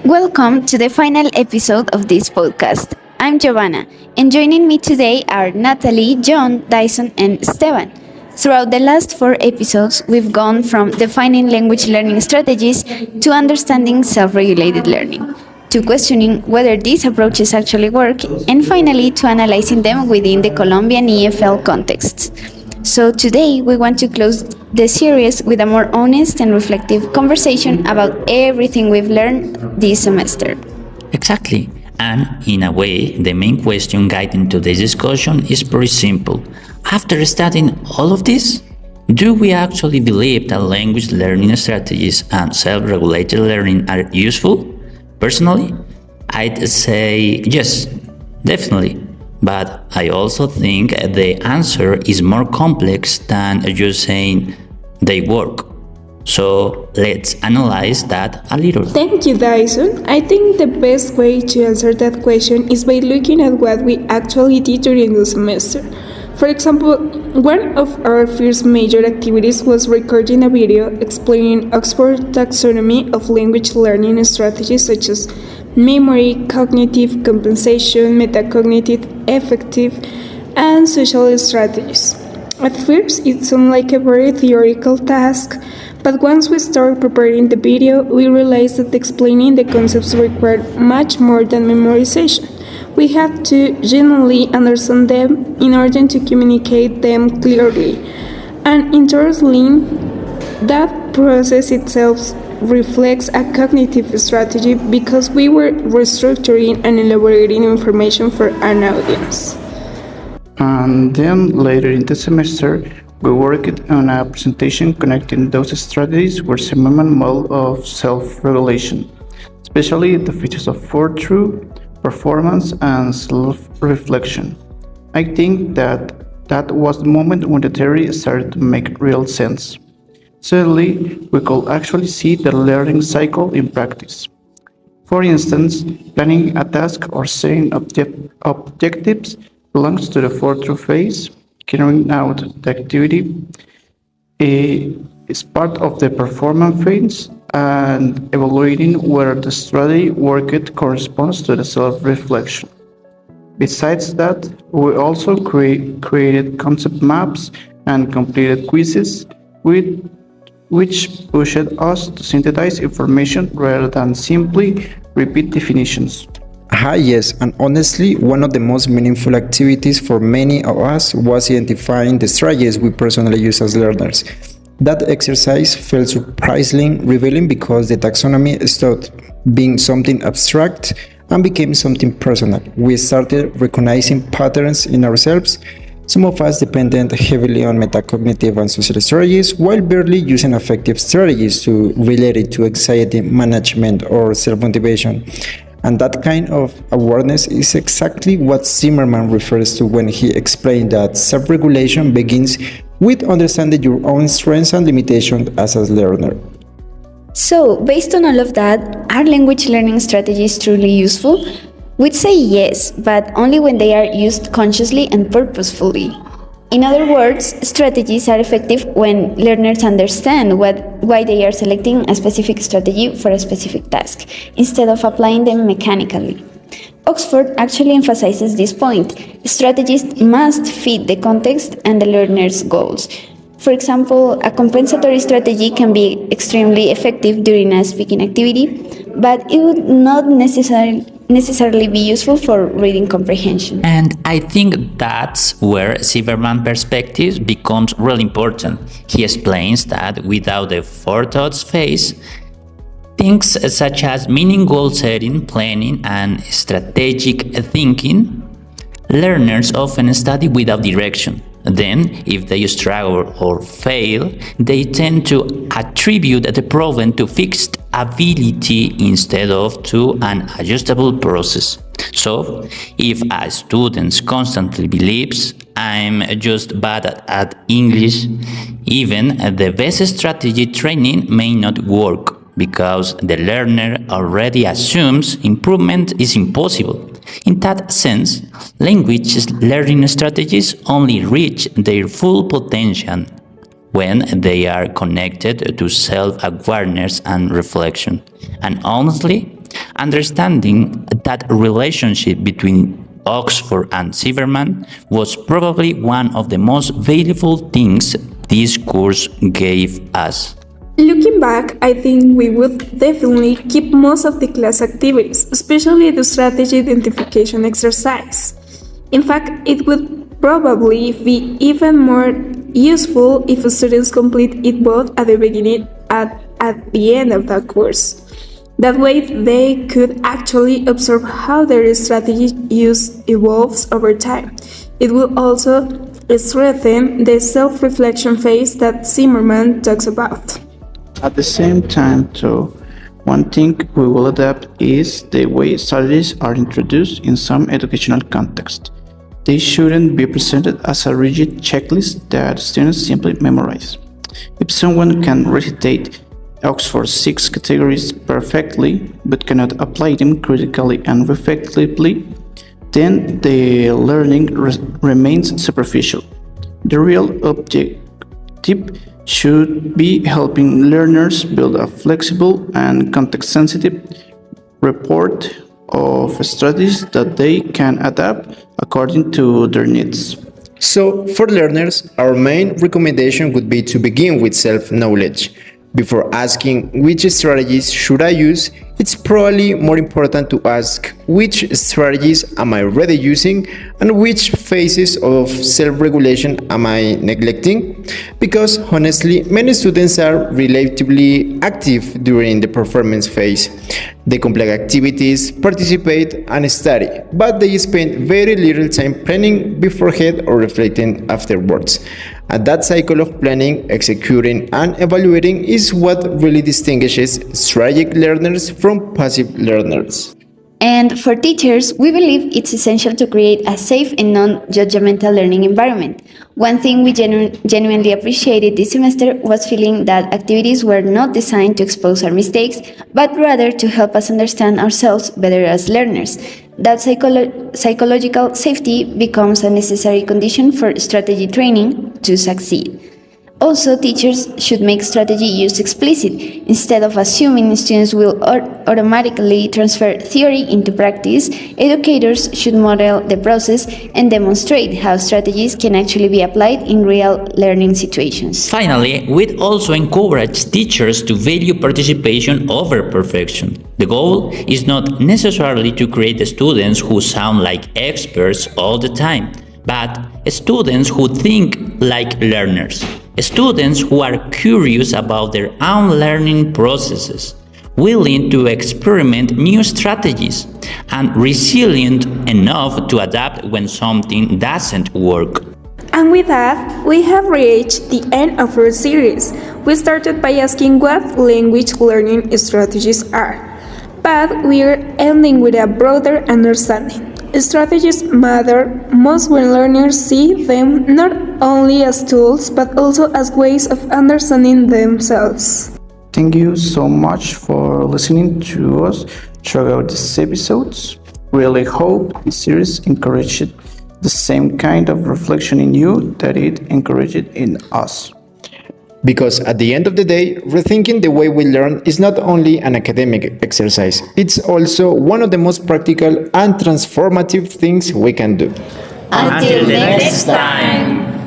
Welcome to the final episode of this podcast. I'm Giovanna, and joining me today are Natalie, John, Dyson, and Esteban. Throughout the last four episodes, we've gone from defining language learning strategies to understanding self regulated learning, to questioning whether these approaches actually work, and finally to analyzing them within the Colombian EFL context. So today we want to close the series with a more honest and reflective conversation about everything we've learned this semester. Exactly. And in a way, the main question guiding today's discussion is pretty simple. After studying all of this, do we actually believe that language learning strategies and self-regulated learning are useful? Personally, I'd say yes, definitely. But I also think the answer is more complex than just saying they work. So let's analyze that a little. Thank you, Dyson. I think the best way to answer that question is by looking at what we actually did during the semester. For example, one of our first major activities was recording a video explaining Oxford taxonomy of language learning strategies such as memory, cognitive compensation, metacognitive, affective, and social strategies. At first, it sounded like a very theoretical task, but once we started preparing the video, we realized that explaining the concepts required much more than memorization. We had to genuinely understand them in order to communicate them clearly. And interestingly, that process itself reflects a cognitive strategy because we were restructuring and elaborating information for an audience. And then later in the semester, we worked on a presentation connecting those strategies with a model of self-regulation, especially the features of follow-through, performance, and self-reflection. I think that was the moment when the theory started to make real sense. Suddenly, we could actually see the learning cycle in practice. For instance, planning a task or setting objectives belongs to the follow-through phase. Carrying out the activity is part of the performance phase, and evaluating whether the strategy worked corresponds to the self-reflection. Besides that, we also created concept maps and completed quizzes which pushed us to synthesize information rather than simply repeat definitions. Yes, and honestly, one of the most meaningful activities for many of us was identifying the strategies we personally use as learners. That exercise felt surprisingly revealing because the taxonomy stopped being something abstract and became something personal. We started recognizing patterns in ourselves. Some of us depended heavily on metacognitive and social strategies, while barely using affective strategies to relate it to anxiety management or self-motivation. And that kind of awareness is exactly what Zimmerman refers to when he explained that self-regulation begins with understanding your own strengths and limitations as a learner. So, based on all of that, are language learning strategies truly useful? We'd say yes, but only when they are used consciously and purposefully. In other words, strategies are effective when learners understand why they are selecting a specific strategy for a specific task, instead of applying them mechanically. Oxford actually emphasizes this point. Strategies must fit the context and the learner's goals. For example, a compensatory strategy can be extremely effective during a speaking activity, but it would not necessarily be useful for reading comprehension. And I think that's where Zimmerman's perspective becomes really important. He explains that without the forethought phase, things such as meaning goal setting, planning, and strategic thinking, learners often study without direction. Then, if they struggle or fail, they tend to attribute the problem to fixed ability instead of to an adjustable process. So, if a student constantly believes, I'm just bad at English, even the best strategy training may not work because the learner already assumes improvement is impossible. In that sense, language learning strategies only reach their full potential when they are connected to self-awareness and reflection. And honestly, Understanding that relationship between Oxford and Silverman was probably one of the most valuable things this course gave us. Looking back, I think we would definitely keep most of the class activities, especially the strategy identification exercise. In fact, it would probably be even more useful if students complete it both at the beginning and at the end of the course. That way, they could actually observe how their strategy use evolves over time. It will also strengthen the self-reflection phase that Zimmerman talks about. At the same time, though, one thing we will adapt is the way strategies are introduced in some educational contexts. They shouldn't be presented as a rigid checklist that students simply memorize. If someone can recitate Oxford's 6 categories perfectly but cannot apply them critically and reflectively, then the learning remains superficial. The real objective should be helping learners build a flexible and context-sensitive rapport of strategies that they can adapt according to their needs. So, for learners, our main recommendation would be to begin with self-knowledge. Before asking which strategies should I use, it's probably more important to ask which strategies am I already using and which phases of self-regulation am I neglecting? Because honestly, many students are relatively active during the performance phase. They complete activities, participate, and study, but they spend very little time planning beforehand or reflecting afterwards. And that cycle of planning, executing, and evaluating is what really distinguishes strategic learners from passive learners. And for teachers, we believe it's essential to create a safe and non-judgmental learning environment. One thing we genuinely appreciated this semester was feeling that activities were not designed to expose our mistakes, but rather to help us understand ourselves better as learners. That psychological safety becomes a necessary condition for strategy training to succeed. Also, teachers should make strategy use explicit. Instead of assuming students will automatically transfer theory into practice, educators should model the process and demonstrate how strategies can actually be applied in real learning situations. Finally, we'd also encourage teachers to value participation over perfection. The goal is not necessarily to create students who sound like experts all the time, but students who think like learners. Students who are curious about their own learning processes, willing to experiment new strategies, and resilient enough to adapt when something doesn't work. And with that, we have reached the end of our series. We started by asking what language learning strategies are, but we're ending with a broader understanding. Strategies matter most when learners see them not only as tools but also as ways of understanding themselves. Thank you so much for listening to us throughout these episodes. Really hope this series encouraged the same kind of reflection in you that it encouraged in us. Because at the end of the day, rethinking the way we learn is not only an academic exercise, it's also one of the most practical and transformative things we can do. Until next time!